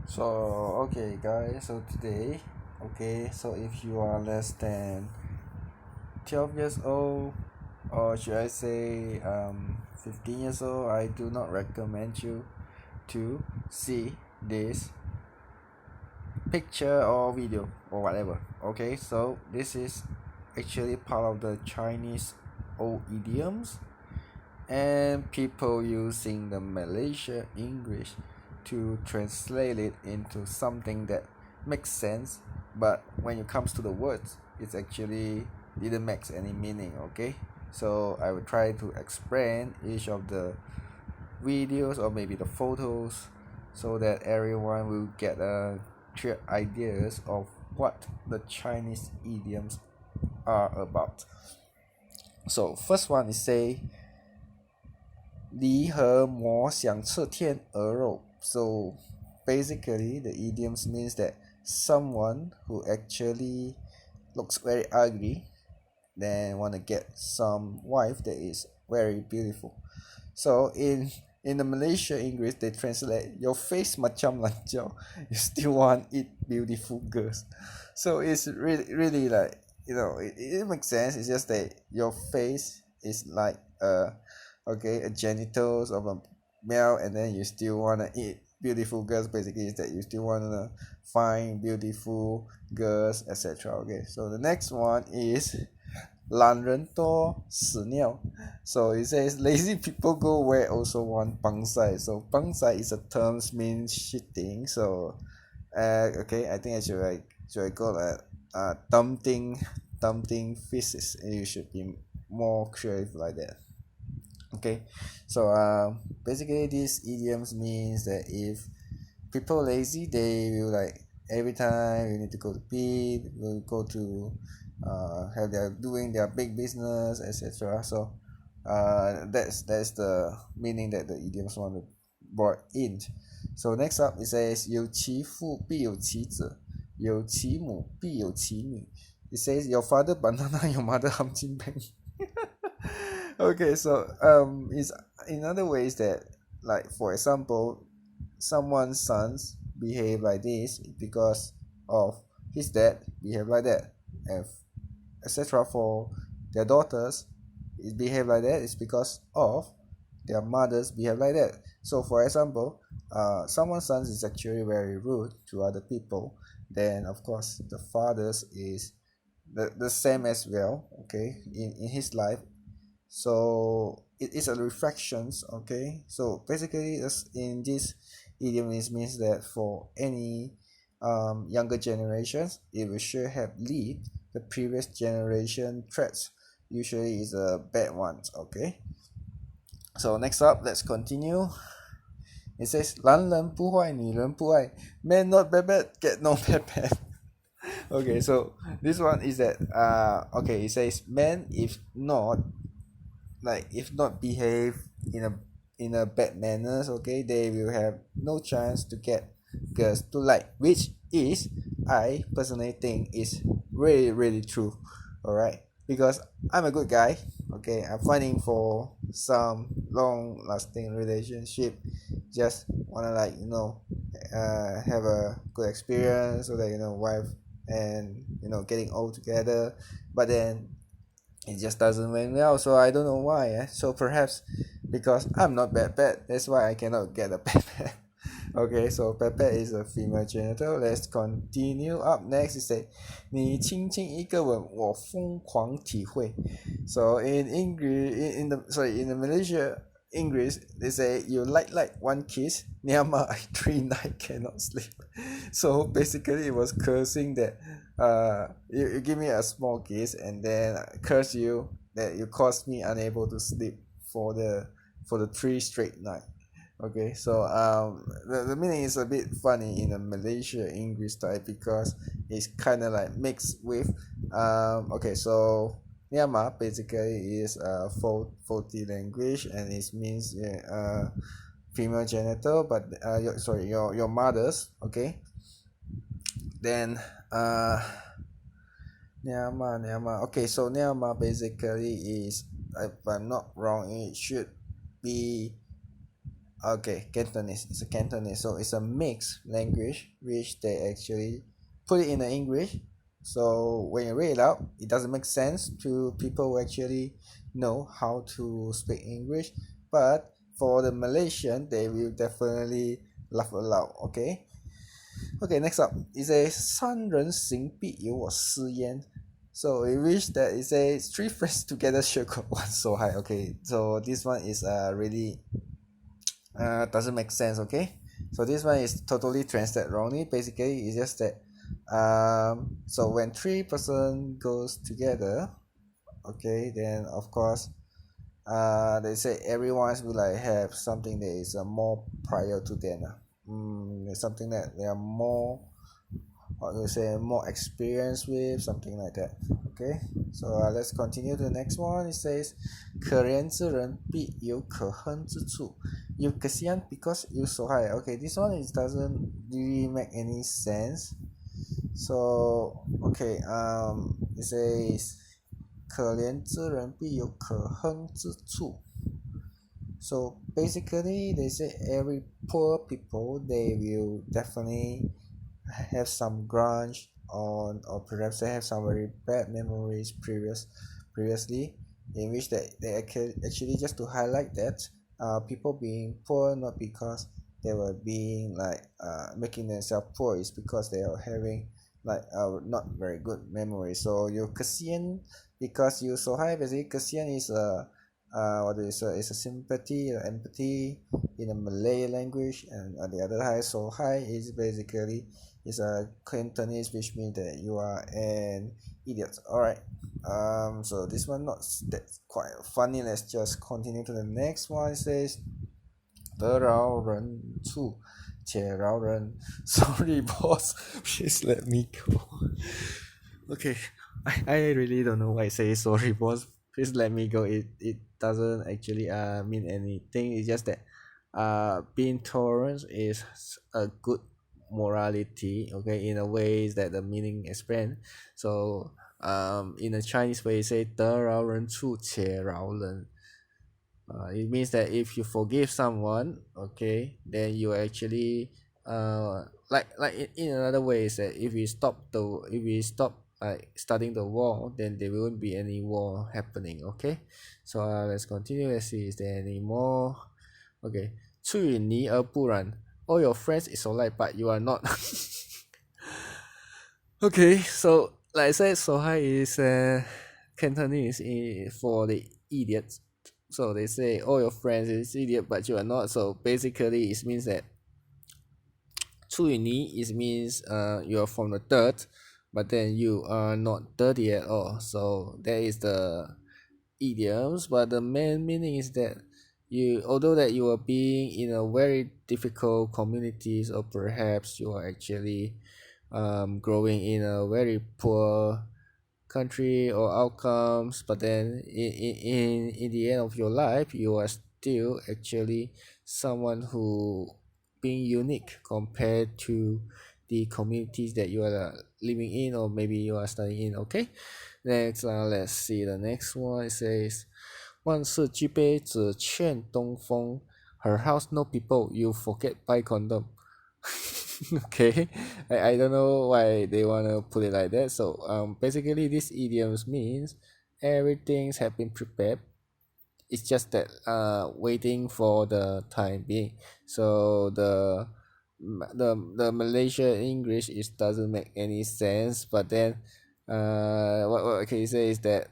So, okay, guys, so today, so if you are less than 12 years old, or should I say 15 years old, I do not recommend you to see this picture or video or whatever. Okay, so this is actually part of the Chinese old idioms and people using the Malaysia English to translate it into something that makes sense, but when it comes to the words it's actually didn't make any meaning. Okay, so I will try to explain each of the videos or maybe the photos so that everyone will get a clear ideas of what the Chinese idioms are about. So first one is say 离合膜想吃天鹅肉. So basically the idioms means that someone who actually looks very ugly then want to get some wife that is very beautiful. So in the Malaysia English they translate your face macam lanjau, you still want eat beautiful girls. So it's really like it makes sense. It's just that your face is like a genitals of a male and then you still want to eat beautiful girls. Basically is that you still want to find beautiful girls, etc. Okay, so the next one is 懒人多屎尿. So it says lazy people go where also want bangsai. So bangsai is a term means shitting. So okay, I think I should go like dumping feces. You should be more creative like that. Okay, so basically these idioms means that if people lazy they will like every time you need to go to pee will go to have their doing their big business, etc. So that's the meaning that the idioms want to brought in. So next up it says 有其父必有其子，有其母必有其女. It says your father banana your mother 含金杯. Okay, so is in other ways that, like for example, someone's sons behave like this because of his dad behave like that, and etc. For their daughters it behave like that is because of their mothers behave like that. So for example, someone's sons is actually very rude to other people, then of course the fathers is the same as well, okay, in his life. So it is a reflections. Okay, so basically in this idiom it means that for any younger generations it will sure have lead the previous generation traits, usually is a bad ones. Okay, so next up let's continue. It says 男人不坏女人不爱, man not bad bad get no bad bad. Okay, so this one is that okay, it says man if not behave in a bad manners, okay, they will have no chance to get girls to like, which is I personally think is really true. All right, because I'm a good guy. Okay, I'm finding for some long lasting relationship, just wanna like have a good experience so that wife and getting old together, but then it just doesn't went well, so I don't know why. So perhaps because I'm not bad bad, that's why I cannot get a pet pet. Okay, so pet pet is a female genital. Let's continue. Up next is say 你轻轻一个吻我疯狂体会. So in English, in the Malaysia English, they say you like one kiss, Myanmar I 3 night cannot sleep. So basically it was cursing that you give me a small kiss and then curse you that you caused me unable to sleep for the 3 straight night. Okay, so the meaning is a bit funny in the Malaysia English style because it's kind of like mixed with okay, so Myanmar basically is a faulty language and it means female genital, but your mothers. Okay, then Myanmar. Okay, so Myanmar basically is, if I'm not wrong, it should be Okay, Cantonese. It's a Cantonese, so it's a mixed language which they actually put it in the English. So when you read it out, it doesn't make sense to people who actually know how to speak English. But for the Malaysian, they will definitely laugh aloud. Okay. Okay. Next up, it says 三人行必有我师焉. So it wish that it says three friends together should go one so high. Okay, so this one is really doesn't make sense. Okay, so this one is totally translated wrongly. Basically it's just that so when three-person goes together, okay, then of course they say everyone will like have something that is more prior to them, something that they are more, how to say, more experienced with, something like that. Okay, so let's continue to the next one. It says 可怜之人必有可恨之处. You kasihan because you so high. Okay, this one is doesn't really make any sense. So okay, it says 可怜之人必有可恨之处. So basically they say every poor people, they will definitely have some grunge on, or perhaps they have some very bad memories previously, in which they actually just to highlight that people being poor, not because they were being like making themselves poor, is because they are having like not very good memory. So you kasian because you so high. Basically kasian is a what is it's a sympathy or empathy in a Malay language, and on the other hand, so high is basically is a Cantonese, which means that you are an idiot. All right. So this one not that quite funny. Let's just continue to the next one. It says 得饶人处且饶人. Sorry, boss. Please let me go. Okay, I really don't know why I say sorry, boss. Please let me go. It doesn't actually mean anything. It's just that being tolerant is a good morality. Okay, in a way that the meaning explained. So in a Chinese way, say 得饶人处且饶人. It means that if you forgive someone, okay, then you actually like in another way is that if we stop like starting the war, then there won't be any war happening. Okay, so let's continue. Let's see, is there any more? Okay, 出淤泥而不染. All your friends is alright, but you are not. Okay, so like I said, Sohai is Cantonese for the idiots. So they say all your friends is idiot, but you are not. So basically, it means that 出淤泥 is means you are from the dirt, but then you are not dirty at all. So that is the idioms. But the main meaning is that you, although that you are being in a very difficult communities, or perhaps you are actually growing in a very poor country or outcomes, but then in the end of your life you are still actually someone who being unique compared to the communities that you are living in, or maybe you are studying in. Okay, next let's see the next one. It says 万事俱备只欠东风. Her house no people, you forget buy condom. Okay, I don't know why they want to put it like that. So basically this idioms means everything's have been prepared, it's just that waiting for the time being. So the Malaysia English, it doesn't make any sense, but then what can you say is that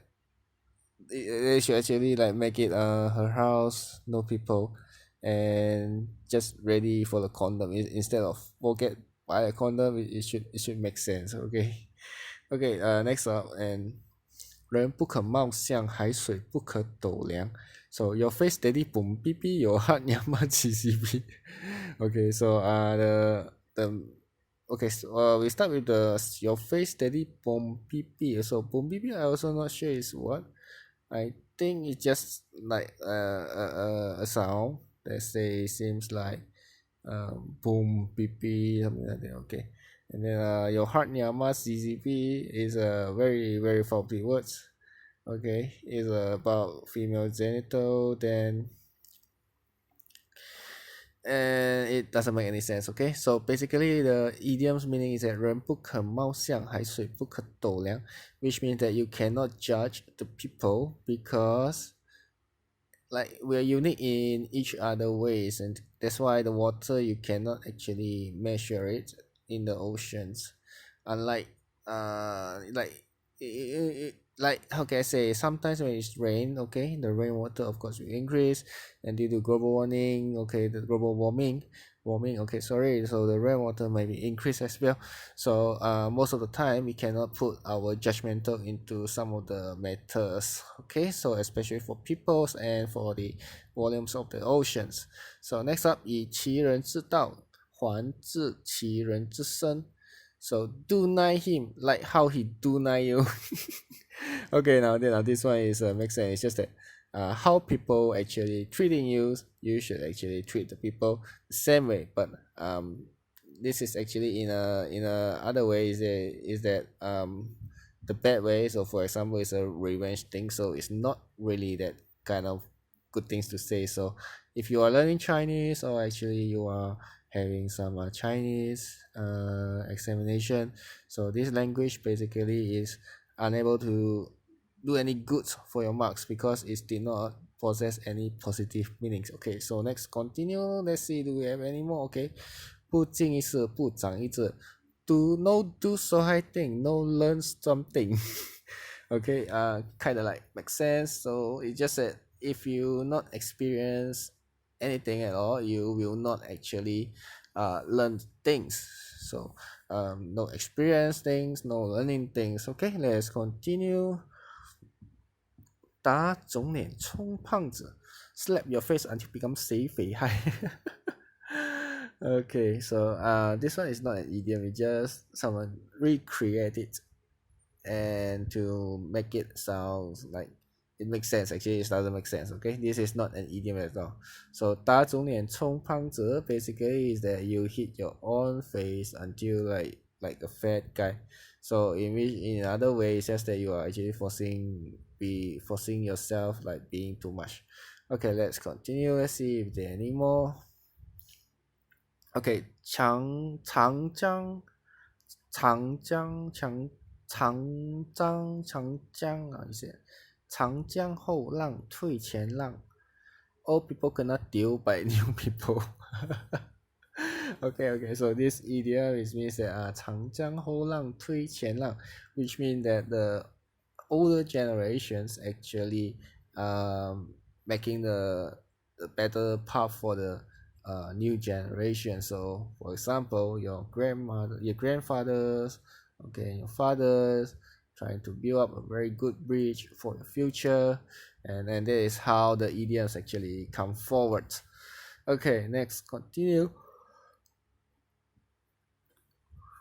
they should actually like make it her house no people, and just ready for the condom, instead of forget buy a condom. It should make sense. Okay. Okay, next up, and 人不可貌相，海水不可斗量. So your face steady boom bb, your heart nyama GCB. Okay, so the okay, so we start with the your face steady boom bb. So boom bb, I also not sure is what. I think it's just like a sound that say seems like boom bb, something like that. Okay, and then your heart nyama CCP is a very very faulty words. Okay, is about female genital. Then and it doesn't make any sense. Okay, so basically the idiom's meaning is that 人不可貌相，海水不可斗量, which means that you cannot judge the people because like we're unique in each other ways, and that's why the water you cannot actually measure it in the oceans, unlike like how can I say, sometimes when it's rain, okay, the rainwater of course will increase, and due to global warming, okay, the global warming, okay, sorry, so the rainwater may be increased as well. So most of the time we cannot put our judgmental into some of the matters, okay, so especially for peoples and for the volumes of the oceans. So next up, 以其人之道还治其人之身. So deny him like how he deny you. Okay, now this one is makes sense. It's just that how people actually treating you, you should actually treat the people the same way. But this is actually in a other way is that the bad way. So for example, it's a revenge thing. So it's not really that kind of good things to say. So if you are learning Chinese, or actually you are having some Chinese examination, so this language basically is unable to do any good for your marks because it did not possess any positive meanings. Okay, so next continue. Let's see, do we have any more? Okay, 不经一事不长一智, do so high thing, no learn something. Okay, kind of like makes sense. So it just said if you not experience anything at all, you will not actually learn things. So no experience things, no learning things. Okay, let's continue. 打肿脸充胖子, slap your face until become 谁肥害. Okay, so this one is not an idiom, it just someone recreate it and to make it sound like it makes sense. Actually it doesn't make sense. Okay, this is not an idiom at all. So 打肿脸充胖子 basically is that you hit your own face until like a fat guy. So in another way it's just that you are actually forcing yourself, like being too much. Okay, let's continue. Let's see if there are any more. Okay, 长江啊，一些长江后浪推前浪. Old people cannot deal by new people. Okay, so this idiom is means that 长江后浪推前浪, which means that the older generations actually making the better path for the new generation. So for example, your grandfathers, okay, your fathers trying to build up a very good bridge for the future, and that is how the idioms actually come forward. Okay, next continue.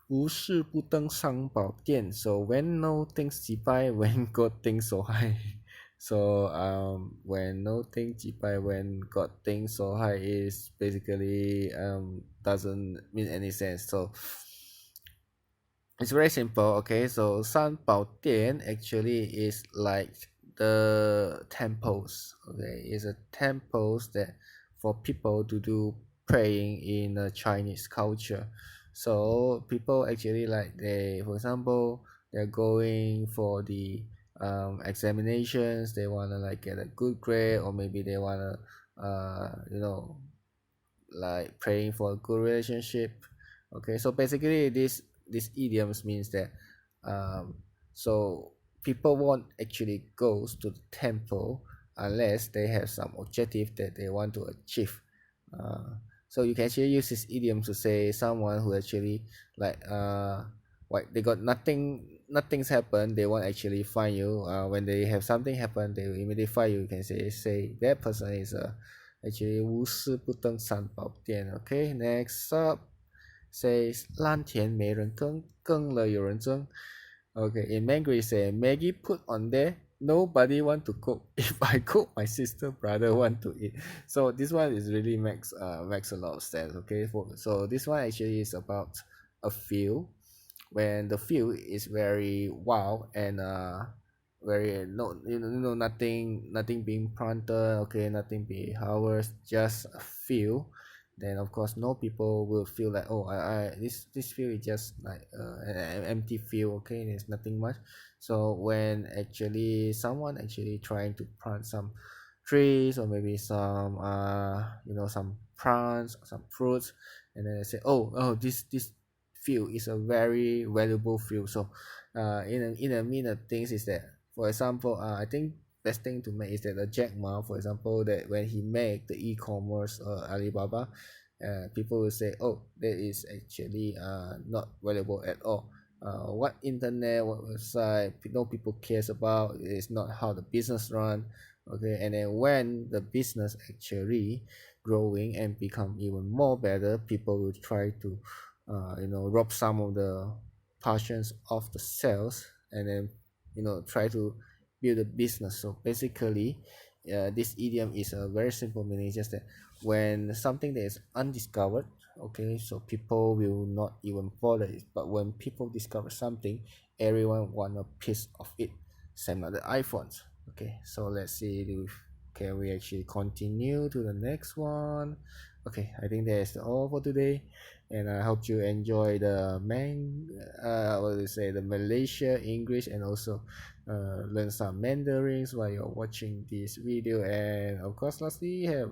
无事不登三宝殿. So when no things 击败, when God thinks so high. So when no things 击败, when God thinks so high is basically doesn't mean any sense. So it's very simple. Okay, so 三宝殿 actually is like the temples. Okay, it's a temples that for people to do praying in the Chinese culture. So people actually like for example, they're going for the examinations. They wanna like get a good grade, or maybe they wanna like praying for a good relationship. Okay, so basically this idioms means that so people won't actually goes to the temple unless they have some objective that they want to achieve. So you can actually use this idiom to say someone who actually like what they got nothing's happened, they won't actually find you. When they have something happen, they will immediately find you. You can say that person is actually 无事不登三宝殿. Okay, next up says 蓝田没人耕，耕了有人争. Okay, in Manglish say Maggie put on there, nobody want to cook. If I cook, my sister brother want to eat. So this one is really makes a lot of sense. Okay, so this one actually is about a field, when the field is very wild and very nothing being planted, okay, nothing being harvested, just a field, then of course no people will feel like, oh, this field is just like an empty field, okay, there's nothing much. So when actually someone actually trying to plant some trees, or maybe some some plants, some fruits, and then they say, oh, this field is a very valuable field. So in a mean of things is that, for example, I think best thing to make is that the Jack Ma, for example, that when he make the e-commerce Alibaba, people will say, oh, that is actually not valuable at all. What internet, what website, no people cares about, is not how the business run. Okay, and then when the business actually growing and become even more better, people will try to rob some of the portions of the sales, and then try to build a business. So basically, this idiom is a very simple meaning. It's just that when something that is undiscovered, okay, so people will not even bother it. But when people discover something, everyone want a piece of it. Same like the iPhones. Okay, so let's see if can we actually continue to the next one. Okay, I think that's all for today, and I hope you enjoy the what do you say, the Malaysia English, and also learn some Mandarins while you're watching this video. And of course, lastly, have